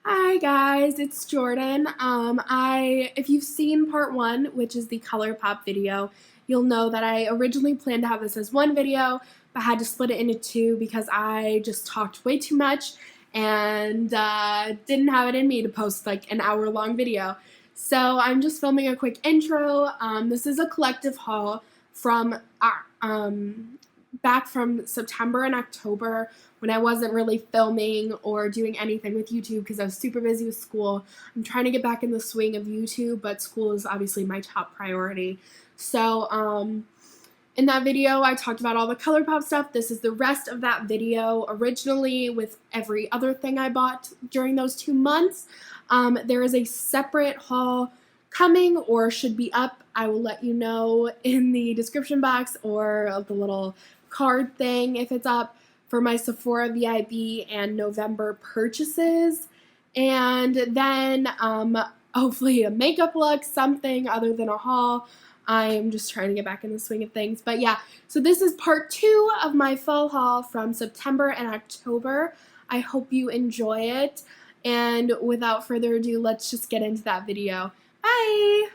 Hi guys, it's Jordan. If you've seen part one, which is the ColourPop video, you'll know that I originally planned to have this as one video, but had to split it into two because I just talked way too much and didn't have it in me to post like an hour-long video. So I'm just filming a quick intro. This is a collective haul from back from September and October when I wasn't really filming or doing anything with YouTube because I was super busy with school. I'm trying to get back in the swing of YouTube, but school is obviously my top priority. So, in that video, I talked about all the ColourPop stuff. This is the rest of that video originally with every other thing I bought during those 2 months. There is a separate haul coming or should be up. I will let you know in the description box or the little card thing if it's up for my Sephora VIB and November purchases. And then hopefully a makeup look, something other than a haul. I'm just trying to get back in the swing of things. But yeah, so this is part 2 of my fall haul from September and October. I hope you enjoy it. And without further ado, let's just get into that video. Bye!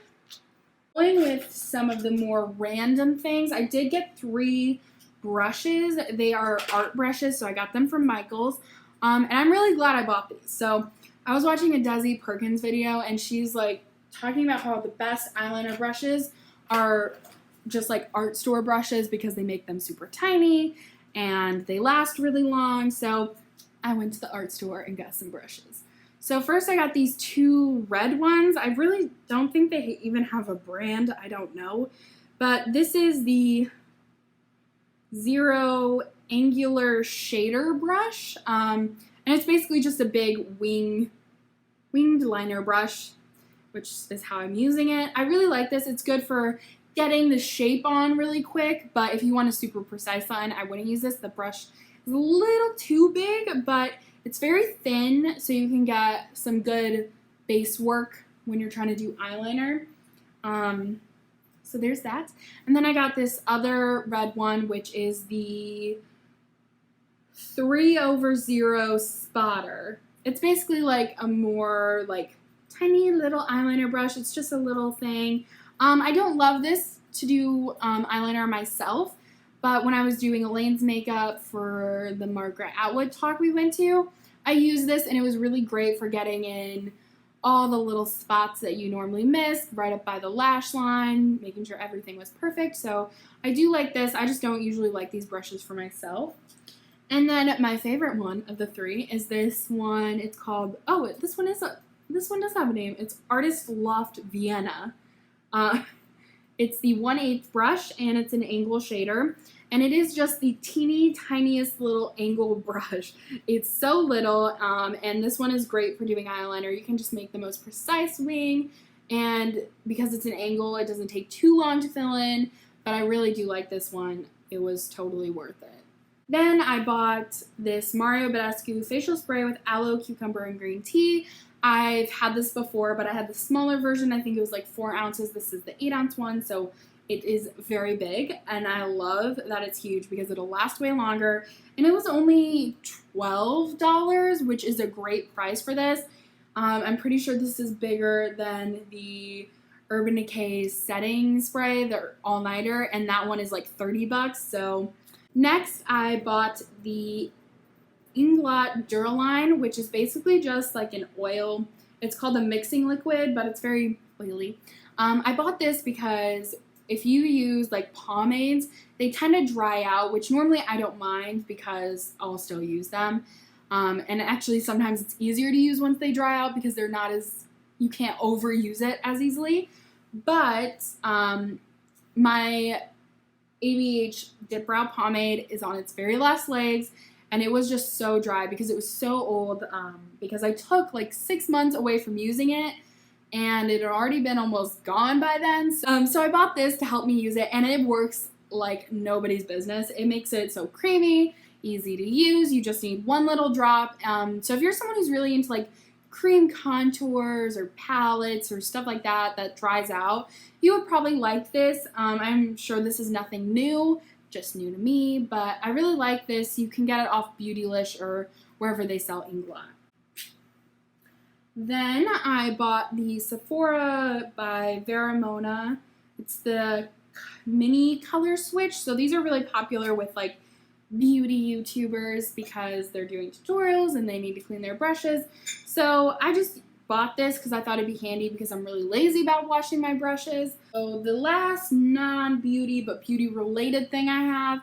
Going with some of the more random things, I did get 3 brushes. They are art brushes, so I got them from Michaels. And I'm really glad I bought these. So I was watching a Desi Perkins video, and she's like talking about how the best eyeliner brushes are just like art store brushes because they make them super tiny and they last really long. So I went to the art store and got some brushes. So first I got these 2 red ones. I really don't think they even have a brand. I don't know. But this is the Zero Angular Shader Brush. And it's basically just a big winged liner brush, which is how I'm using it. I really like this. It's good for getting the shape on really quick, but if you want a super precise line, I wouldn't use this. The brush is a little too big, but it's very thin, so you can get some good base work when you're trying to do eyeliner. So there's that. And then I got this other red one, which is the 3/0 Spotter. It's basically like a more like tiny little eyeliner brush. It's just a little thing. I don't love this to do eyeliner myself, but when I was doing Elaine's makeup for the Margaret Atwood talk we went to, I used this and it was really great for getting in all the little spots that you normally miss, right up by the lash line, making sure everything was perfect. So I do like this. I just don't usually like these brushes for myself. And then my favorite one of the 3 is this one. It's called, this one does have a name. It's Artist Loft Vienna. It's the 1/8 brush and it's an angle shader. And it is just the teeny tiniest little angle brush. It's so little, and this one is great for doing eyeliner. You can just make the most precise wing, and because it's an angle, it doesn't take too long to fill in, but I really do like this one. It was totally worth it. Then I bought this Mario Badescu facial spray with aloe, cucumber, and green tea. I've had this before, but I had the smaller version. I think it was like 4 ounces. This is the 8-ounce one, so it is very big, and I love that it's huge because it'll last way longer. And it was only $12, which is a great price for this. I'm pretty sure this is bigger than the Urban Decay setting spray, the all-nighter, and that one is like $30. So next, I bought the Inglot Duraline, which is basically just like an oil. It's called a mixing liquid, but it's very oily. I bought this because if you use like pomades, they tend to dry out, which normally I don't mind because I'll still use them. And actually sometimes it's easier to use once they dry out because they're not as, you can't overuse it as easily. But my ABH Dip Brow Pomade is on its very last legs, and it was just so dry because it was so old, because I took like 6 months away from using it, and it had already been almost gone by then. So I bought this to help me use it, and it works like nobody's business. It makes it so creamy, easy to use. You just need 1 little drop. So if you're someone who's really into like cream contours or palettes or stuff like that that dries out, you would probably like this. I'm sure this is nothing new, just new to me, but I really like this. You can get it off Beautylish or wherever they sell Inglot. Then I bought the Sephora by Veramona. It's the mini color switch. So these are really popular with like beauty YouTubers because they're doing tutorials and they need to clean their brushes. So I just bought this because I thought it'd be handy because I'm really lazy about washing my brushes. So the last non-beauty but beauty related thing I have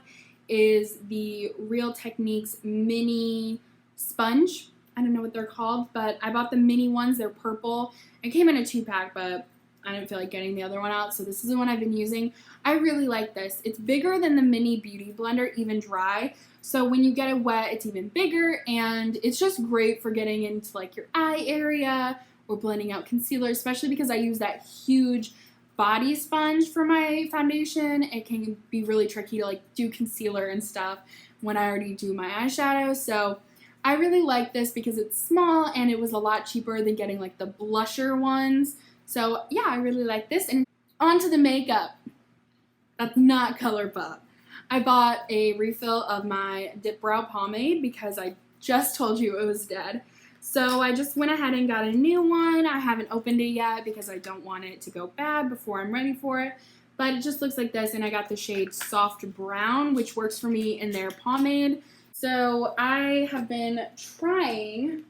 is the Real Techniques mini sponge. I don't know what they're called, but I bought the mini ones. They're purple. It came in a 2-pack, but I didn't feel like getting the other one out, so this is the one I've been using. I really like this. It's bigger than the mini beauty blender, even dry. So when you get it wet, it's even bigger, and it's just great for getting into like your eye area or blending out concealer, especially because I use that huge body sponge for my foundation. It can be really tricky to like do concealer and stuff when I already do my eyeshadow. So I really like this because it's small and it was a lot cheaper than getting like the blusher ones. So yeah, I really like this. And on to the makeup. That's not ColourPop. I bought a refill of my Dip Brow Pomade because I just told you it was dead. So I just went ahead and got a new one. I haven't opened it yet because I don't want it to go bad before I'm ready for it. But it just looks like this, and I got the shade Soft Brown, which works for me in their pomade. So I have been trying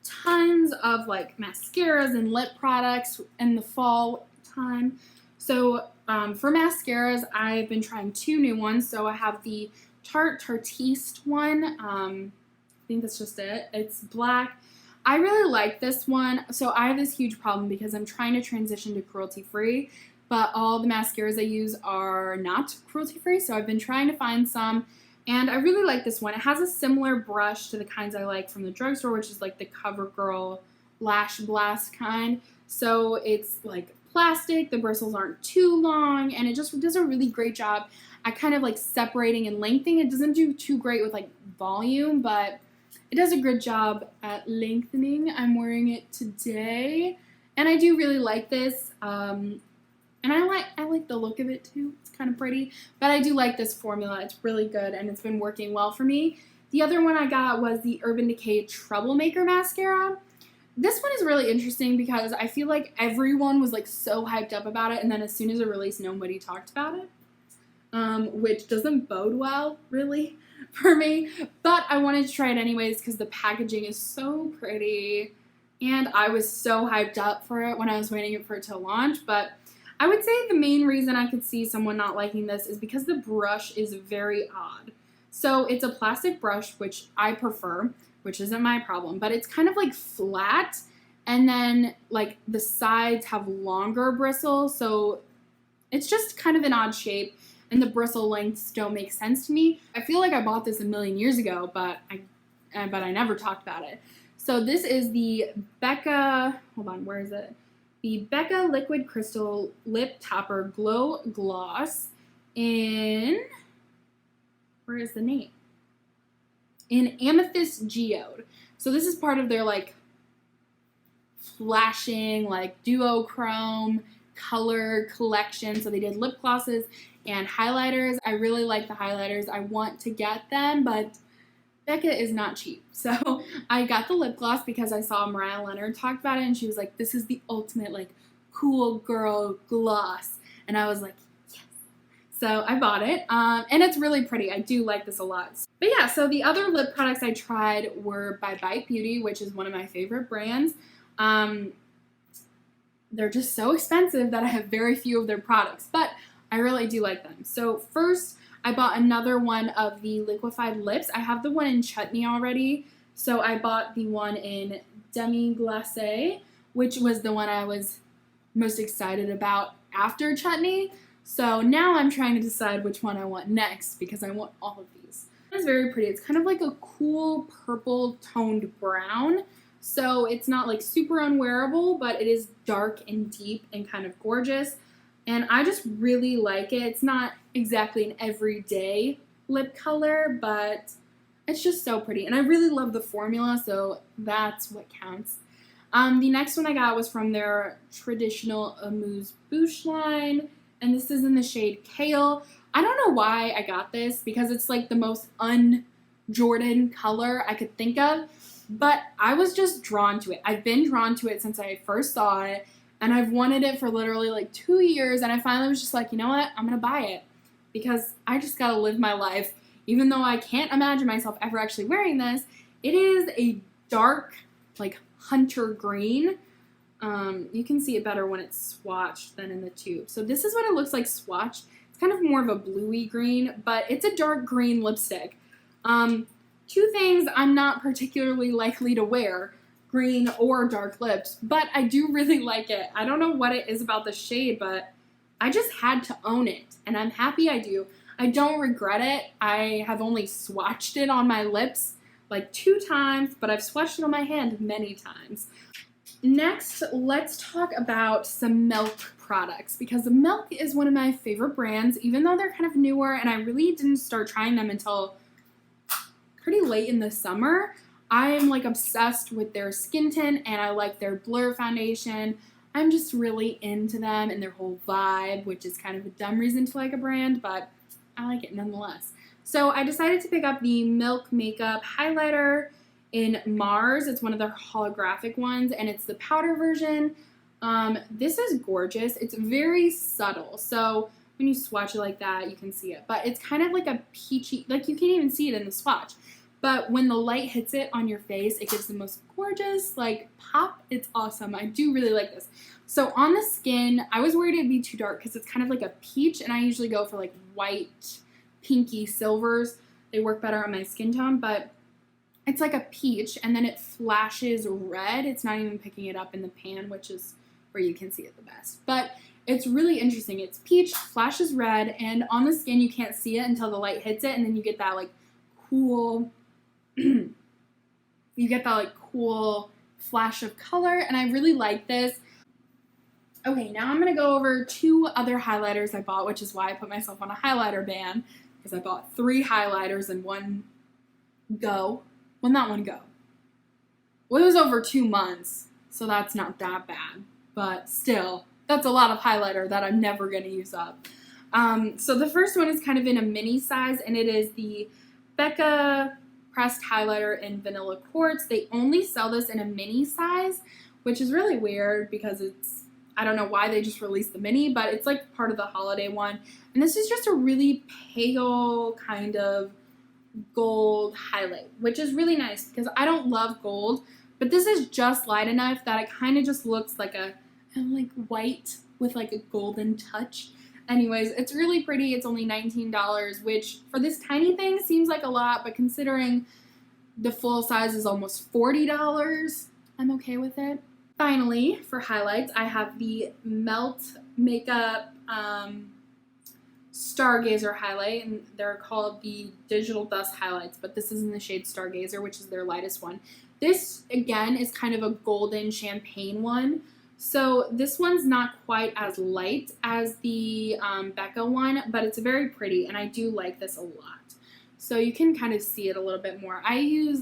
tons of like mascaras and lip products in the fall time. So for mascaras, I've been trying 2 new ones. So I have the Tarte Tartiste one. I think that's just it. It's black. I really like this one. So I have this huge problem because I'm trying to transition to cruelty-free, but all the mascaras I use are not cruelty-free. So I've been trying to find some. And I really like this one. It has a similar brush to the kinds I like from the drugstore, which is like the CoverGirl Lash Blast kind. So it's like plastic, the bristles aren't too long, and it just does a really great job at kind of like separating and lengthening. It doesn't do too great with like volume, but it does a good job at lengthening. I'm wearing it today, and I do really like this. And I like the look of it too. It's kind of pretty. But I do like this formula. It's really good and it's been working well for me. The other one I got was the Urban Decay Troublemaker Mascara. This one is really interesting because I feel like everyone was like so hyped up about it, and then as soon as it released, nobody talked about it. Which doesn't bode well, really, for me. But I wanted to try it anyways because the packaging is so pretty. And I was so hyped up for it when I was waiting for it to launch. But I would say the main reason I could see someone not liking this is because the brush is very odd. So it's a plastic brush, which I prefer, which isn't my problem, but it's kind of like flat, and then like the sides have longer bristles, so it's just kind of an odd shape, and the bristle lengths don't make sense to me. I feel like I bought this a million years ago, but I never talked about it. So this is the Becca, hold on, where is it? The Becca Liquid Crystal Lip Topper Glow Gloss in, where is the name? In Amethyst Geode. So this is part of their like flashing like duochrome color collection. So they did lip glosses and highlighters. I really like the highlighters. I want to get them, but Becca is not cheap. So I got the lip gloss because I saw Mariah Leonard talk about it, and she was like, this is the ultimate like cool girl gloss. And I was like, yes. So I bought it, and it's really pretty. I do like this a lot. But yeah, so the other lip products I tried were by Bite Beauty, which is one of my favorite brands. They're just so expensive that I have very few of their products, but I really do like them. So first, I bought another one of the liquefied lips. I have the one in Chutney already, so I bought the one in Demi Glace, which was the one I was most excited about after Chutney. So now I'm trying to decide which one I want next because I want all of these. It's very pretty. It's kind of like a cool purple toned brown. So it's not like super unwearable, but it is dark and deep and kind of gorgeous. And I just really like it. It's not exactly an everyday lip color, but it's just so pretty. And I really love the formula, so that's what counts. The next one I got was from their traditional Amuse-Bouche line, and this is in the shade Kale. I don't know why I got this, because it's like the most un-Jordan color I could think of, but I was just drawn to it. I've been drawn to it since I first saw it, and I've wanted it for literally like 2 years, and I finally was just like, you know what, I'm gonna buy it because I just gotta live my life. Even though I can't imagine myself ever actually wearing this, it is a dark, like hunter green. You can see it better when it's swatched than in the tube. So this is what it looks like swatched. It's kind of more of a bluey green, but it's a dark green lipstick. Two things I'm not particularly likely to wear, green or dark lips, but I do really like it. I don't know what it is about the shade, but I just had to own it, and I'm happy I do. I don't regret it. I have only swatched it on my lips like 2 times, but I've swatched it on my hand many times. Next, let's talk about some Milk products, because Milk is one of my favorite brands, even though they're kind of newer, and I really didn't start trying them until pretty late in the summer. I am like obsessed with their skin tint, and I like their Blur foundation. I'm just really into them and their whole vibe, which is kind of a dumb reason to like a brand, but I like it nonetheless. So I decided to pick up the Milk Makeup Highlighter in Mars. It's one of their holographic ones, and it's the powder version. This is gorgeous. It's very subtle, so when you swatch it like that, you can see it. But it's kind of like a peachy, like you can't even see it in the swatch. But when the light hits it on your face, it gives the most gorgeous, like, pop. It's awesome. I do really like this. So on the skin, I was worried it'd be too dark because it's kind of like a peach, and I usually go for, like, white, pinky silvers. They work better on my skin tone, but it's like a peach, and then it flashes red. It's not even picking it up in the pan, which is where you can see it the best. But it's really interesting. It's peach, flashes red, and on the skin, you can't see it until the light hits it, and then you get that, like, cool... you get that like cool flash of color, and I really like this. Okay, now I'm going to go over 2 other highlighters I bought, which is why I put myself on a highlighter ban, because I bought 3 highlighters in one go. Well, not one go. Well, it was over 2 months, so that's not that bad, but still, that's a lot of highlighter that I'm never going to use up. So the first one is kind of in a mini size, and it is the Becca Pressed Highlighter in Vanilla Quartz. They only sell this in a mini size, which is really weird because it's, I don't know why they just released the mini, but it's like part of the holiday one. And this is just a really pale kind of gold highlight, which is really nice because I don't love gold, but this is just light enough that it kind of just looks like a like white with like a golden touch. Anyways, it's really pretty. It's only $19, which for this tiny thing seems like a lot, but considering the full size is almost $40, I'm okay with it. Finally, for highlights, I have the Melt Makeup Stargazer highlight, and they're called the Digital Dust Highlights, but this is in the shade Stargazer, which is their lightest one. This, again, is kind of a golden champagne one. So this one's not quite as light as the Becca one, but it's very pretty, and I do like this a lot. So you can kind of see it a little bit more. I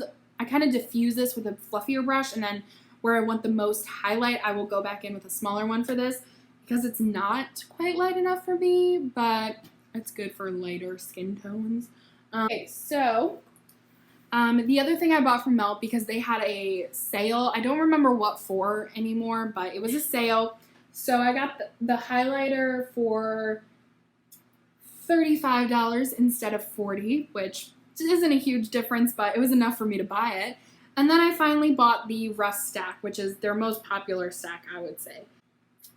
kind of diffuse this with a fluffier brush, and then where I want the most highlight, I will go back in with a smaller one for this, because it's not quite light enough for me, but it's good for lighter skin tones. Okay, so... the other thing I bought from Melt, because they had a sale, I don't remember what for anymore, but it was a sale. So I got the highlighter for $35 instead of $40, which isn't a huge difference, but it was enough for me to buy it. And then I finally bought the Rust Stack, which is their most popular stack, I would say.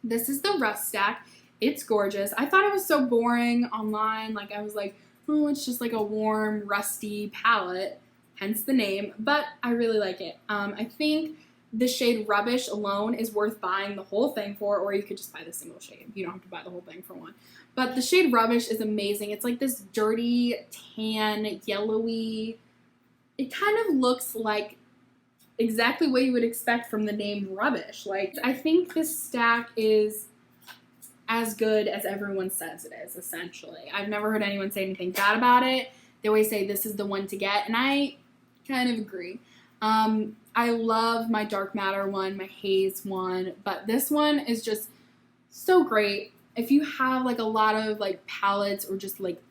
This is the Rust Stack. It's gorgeous. I thought it was so boring online. Like, I was like, oh, it's just like a warm, rusty palette. Hence the name, but I really like it. I think the shade Rubbish alone is worth buying the whole thing for, or you could just buy the single shade. You don't have to buy the whole thing for one. But the shade Rubbish is amazing. It's like this dirty, tan, yellowy. It kind of looks like exactly what you would expect from the name Rubbish. Like, I think this stack is as good as everyone says it is, essentially. I've never heard anyone say anything bad about it. They always say this is the one to get, and I kind of agree. I love my Dark Matter one, my Haze one, but this one is just so great. If you have like a lot of like palettes or just like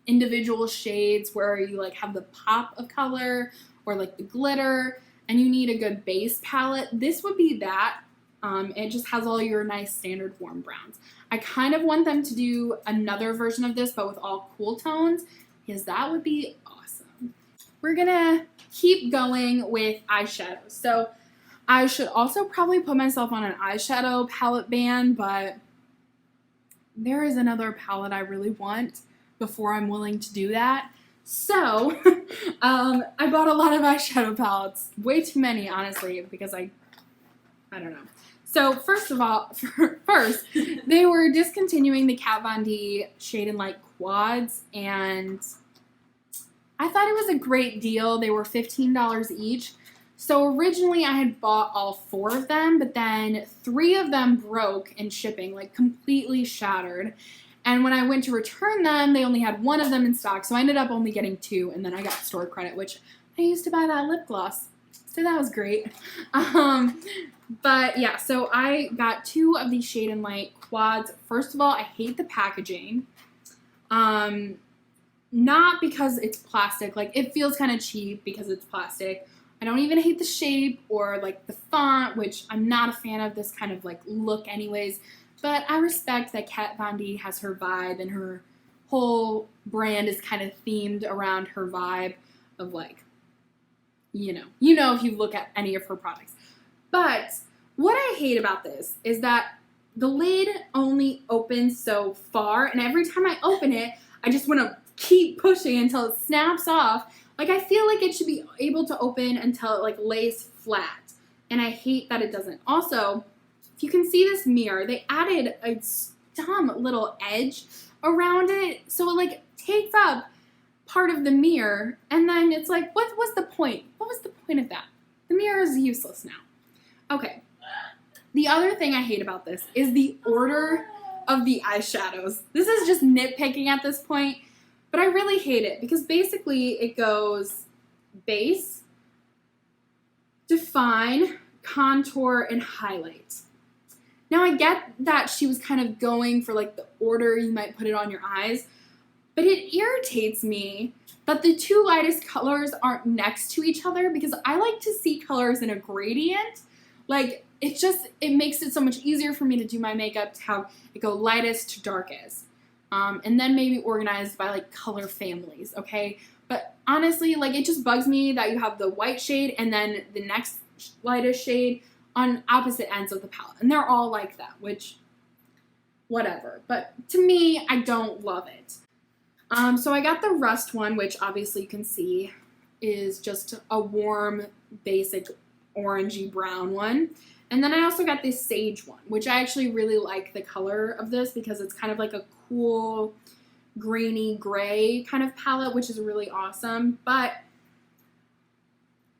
individual shades where you like have the pop of color or like the glitter, and you need a good base palette, this would be that. It just has all your nice standard warm browns. I kind of want them to do another version of this, but with all cool tones, because that would be awesome. We're gonna keep going with eyeshadows. So I should also probably put myself on an eyeshadow palette ban, but there is another palette I really want before I'm willing to do that. So I bought a lot of eyeshadow palettes, way too many, honestly, because I don't know. So first, they were discontinuing the Kat Von D Shade and Light quads, and I thought it was a great deal. They were $15 each. So originally I had bought all 4 of them, but then 3 of them broke in shipping, like completely shattered. And when I went to return them, they only had 1 of them in stock, so I ended up only getting 2, and then I got store credit, which I used to buy that lip gloss. So that was great. But yeah, so I got 2 of these Shade and Light quads. First of all, I hate the packaging. Not because it's plastic. Like, it feels kind of cheap because it's plastic. I don't even hate the shape or like the font, which I'm not a fan of this kind of like look anyways. But I respect that Kat Von D has her vibe, and her whole brand is kind of themed around her vibe of like, you know if you look at any of her products. But what I hate about this is that the lid only opens so far, and every time I open it, I just want to keep pushing until it snaps off. Like, I feel like it should be able to open until it like lays flat, and I hate that it doesn't. Also, if you can see this mirror, they added a dumb little edge around it, so it like takes up part of the mirror, and then it's like, what was the point? What was the point of that? The mirror is useless now. Okay. The other thing I hate about this is the order of the eyeshadows. This is just nitpicking at this point, but I really hate it because basically it goes base, define, contour, and highlight. Now I get that she was kind of going for like the order you might put it on your eyes, but it irritates me that the 2 lightest colors aren't next to each other, because I like to see colors in a gradient. Like, it makes it so much easier for me to do my makeup to have it go lightest to darkest. And then maybe organized by like color families, okay? But honestly, like, it just bugs me that you have the white shade and then the next lightest shade on opposite ends of the palette. And they're all like that, which, whatever. But to me, I don't love it. So I got the Rust one, which obviously you can see is just a warm, basic orangey brown one. And then I also got this Sage one, which I actually really like the color of this because it's kind of like a cool grainy gray kind of palette, which is really awesome. But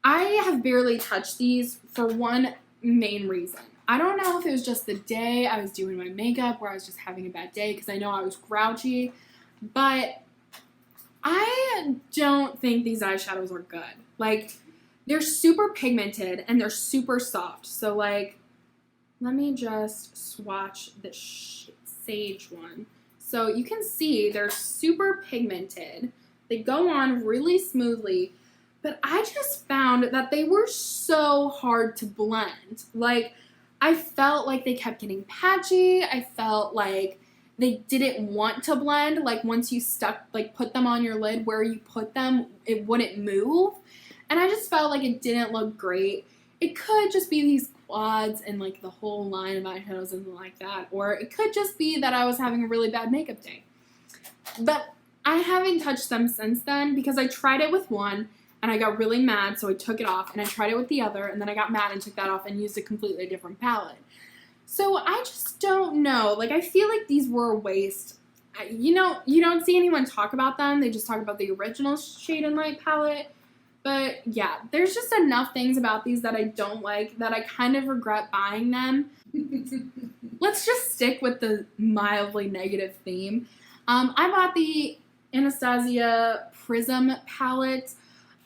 I have barely touched these for one main reason. I don't know if it was just the day I was doing my makeup where I was just having a bad day, because I know I was grouchy, but I don't think these eyeshadows are good. Like, they're super pigmented and they're super soft. So, like, let me just swatch the Sage one. So you can see they're super pigmented. They go on really smoothly, but I just found that they were so hard to blend. Like, I felt like they kept getting patchy. I felt like they didn't want to blend. Like, once you put them on your lid, where you put them, it wouldn't move. And I just felt like it didn't look great. It could just be these quads and like the whole line of eyeshadows and like that. Or it could just be that I was having a really bad makeup day. But I haven't touched them since then because I tried it with one and I got really mad, so I took it off, and I tried it with the other, and then I got mad and took that off and used a completely different palette. So I just don't know. Like, I feel like these were a waste. You don't see anyone talk about them. They just talk about the original Shade and Light palette. But yeah, there's just enough things about these that I don't like that I kind of regret buying them. Let's just stick with the mildly negative theme. I bought the Anastasia Prism palette.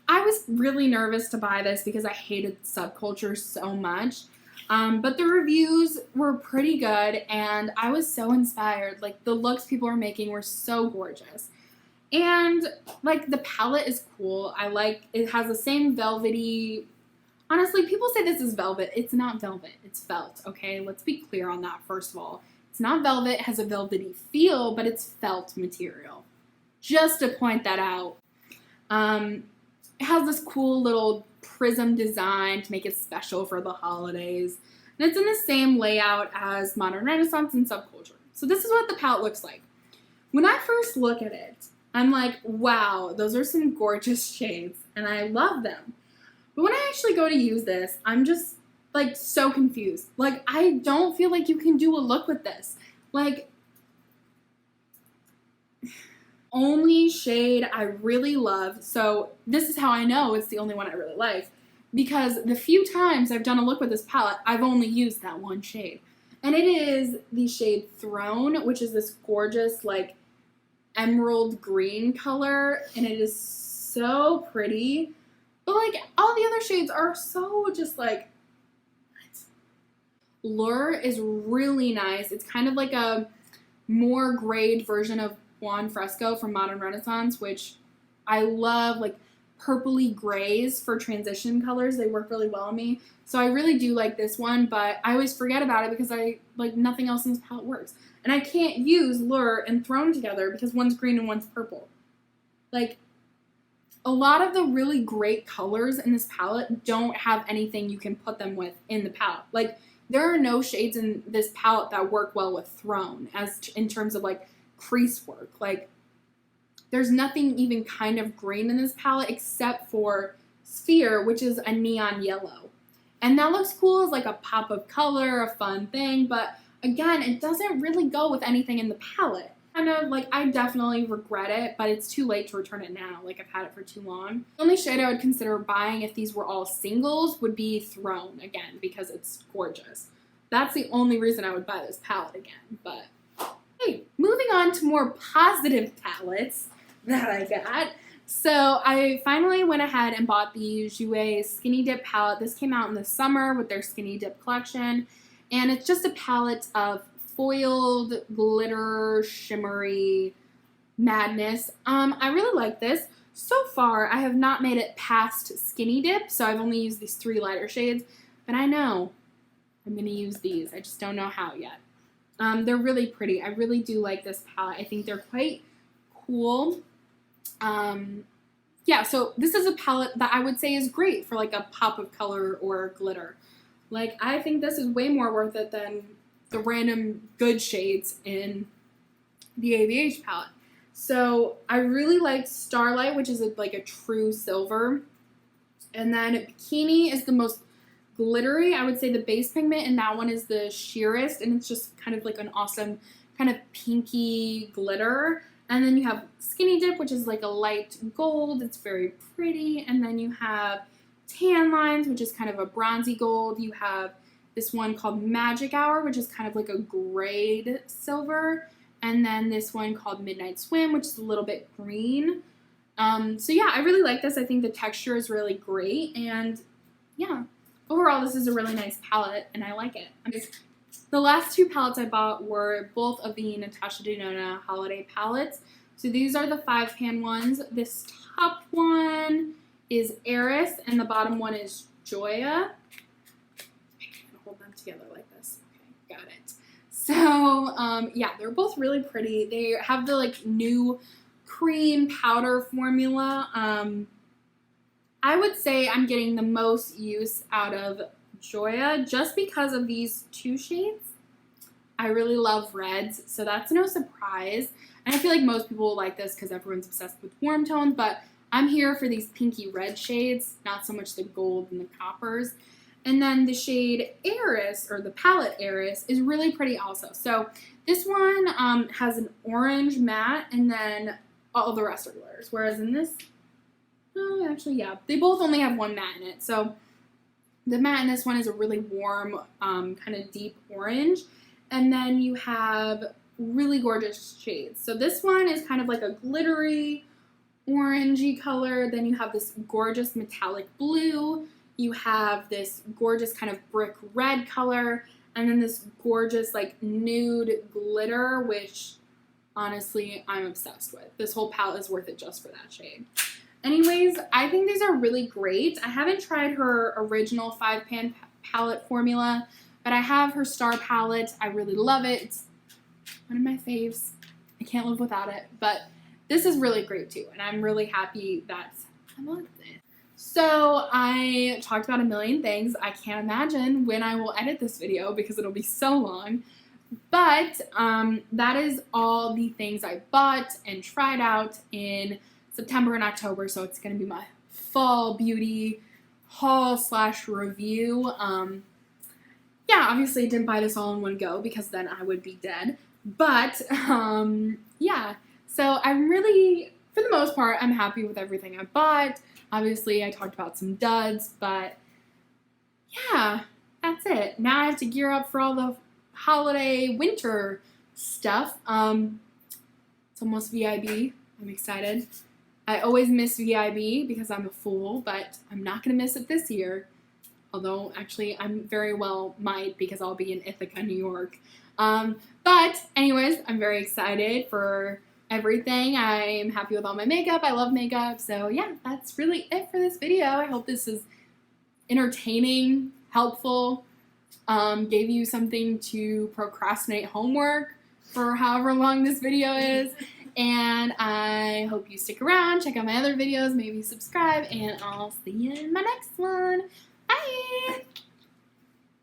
I was really nervous to buy this because I hated Subculture so much. But the reviews were pretty good, and I was so inspired. Like, the looks people were making were so gorgeous. And, like, the palette is cool. It has the same velvety, Honestly, people say this is velvet. It's not velvet. It's felt, okay? Let's be clear on that, first of all. It's not velvet. It has a velvety feel, but it's felt material. Just to point that out. It has this cool little prism design to make it special for the holidays. And it's in the same layout as Modern Renaissance and Subculture. So this is what the palette looks like. When I first look at it, I'm like, wow, those are some gorgeous shades, and I love them. But when I actually go to use this, I'm just, like, so confused. Like, I don't feel like you can do a look with this. Like, only shade I really love, so this is how I know it's the only one I really like, because the few times I've done a look with this palette, I've only used that one shade. And it is the shade Throne, which is this gorgeous, like, emerald green color, and it is so pretty. But, like, all the other shades are so just, like, what? Lure is really nice. It's kind of like a more grayed version of Buon Fresco from Modern Renaissance, which I love, like, purpley grays for transition colors. They work really well on me. So I really do like this one, but I always forget about it because nothing else in this palette works. And I can't use Lure and Throne together because one's green and one's purple. Like, a lot of the really great colors in this palette don't have anything you can put them with in the palette. Like, there are no shades in this palette that work well with Throne in terms of, like, crease work. Like, there's nothing even kind of green in this palette except for Sphere, which is a neon yellow. And that looks cool as, like, a pop of color, a fun thing, but again, it doesn't really go with anything in the palette. Kind of, like, I definitely regret it, but it's too late to return it now. Like, I've had it for too long. The only shade I would consider buying if these were all singles would be Throne, again, because it's gorgeous. That's the only reason I would buy this palette again. But, hey, moving on to more positive palettes that I got. So, I finally went ahead and bought the Jouer Skinny Dip palette. This came out in the summer with their Skinny Dip collection, and it's just a palette of foiled, glitter, shimmery madness. I really like this. So far, I have not made it past Skinny Dip, so I've only used these 3 lighter shades, but I know I'm going to use these. I just don't know how yet. They're really pretty. I really do like this palette. I think they're quite cool. Yeah, so this is a palette that I would say is great for, like, a pop of color or glitter. Like, I think this is way more worth it than the random good shades in the AVH palette. So I really like Starlight, which is like a true silver. And then Bikini is the most glittery. I would say the base pigment in that one is the sheerest, and it's just kind of like an awesome kind of pinky glitter. And then you have Skinny Dip, which is like a light gold. It's very pretty. And then you have Tan Lines, which is kind of a bronzy gold. You have this one called Magic Hour, which is kind of like a grayed silver. And then this one called Midnight Swim, which is a little bit green. So yeah, I really like this. I think the texture is really great. And yeah, overall, this is a really nice palette, and I like it. The last 2 palettes I bought were both of the Natasha Denona holiday palettes. So these are the 5-pan ones. This top one is Eris, and the bottom one is Joya. Hold them together like this. Okay, got it. So, yeah, they're both really pretty. They have the, like, new cream powder formula. I would say I'm getting the most use out of Joya just because of these 2 shades. I really love reds, so that's no surprise. And I feel like most people will like this because everyone's obsessed with warm tones, but I'm here for these pinky red shades, not so much the gold and the coppers. And then the shade Eris, or the palette Eris, is really pretty also. So this one has an orange matte, and then all the rest are glitters. Whereas in this, oh, actually, yeah, they both only have one matte in it. So the matte in this one is a really warm, kind of deep orange. And then you have really gorgeous shades. So this one is kind of like a glittery, orangey color. Then you have this gorgeous metallic blue. You have this gorgeous kind of brick red color. And then this gorgeous, like, nude glitter, which, honestly, I'm obsessed with. This whole palette is worth it just for that shade. Anyways, I think these are really great. I haven't tried her original 5-pan palette formula, but I have her star palette. I really love it. It's one of my faves. I can't live without it, but this is really great too, and I'm really happy that I love it. So I talked about a million things. I can't imagine when I will edit this video because it'll be so long. But that is all the things I bought and tried out in September and October. So it's going to be my fall beauty haul / review. Yeah, obviously I didn't buy this all in one go because then I would be dead. But yeah, so I'm really, for the most part, I'm happy with everything I bought. Obviously I talked about some duds, but yeah, that's it. Now I have to gear up for all the holiday winter stuff. It's almost VIB. I'm excited. I always miss VIB because I'm a fool, but I'm not going to miss it this year. Although, actually, I'm very well might because I'll be in Ithaca, New York. But anyways, I'm very excited for everything. I'm happy with all my makeup. I love makeup. So yeah, that's really it for this video. I hope this is entertaining, helpful, gave you something to procrastinate homework for however long this video is. And I hope you stick around, check out my other videos, maybe subscribe, and I'll see you in my next one. Bye!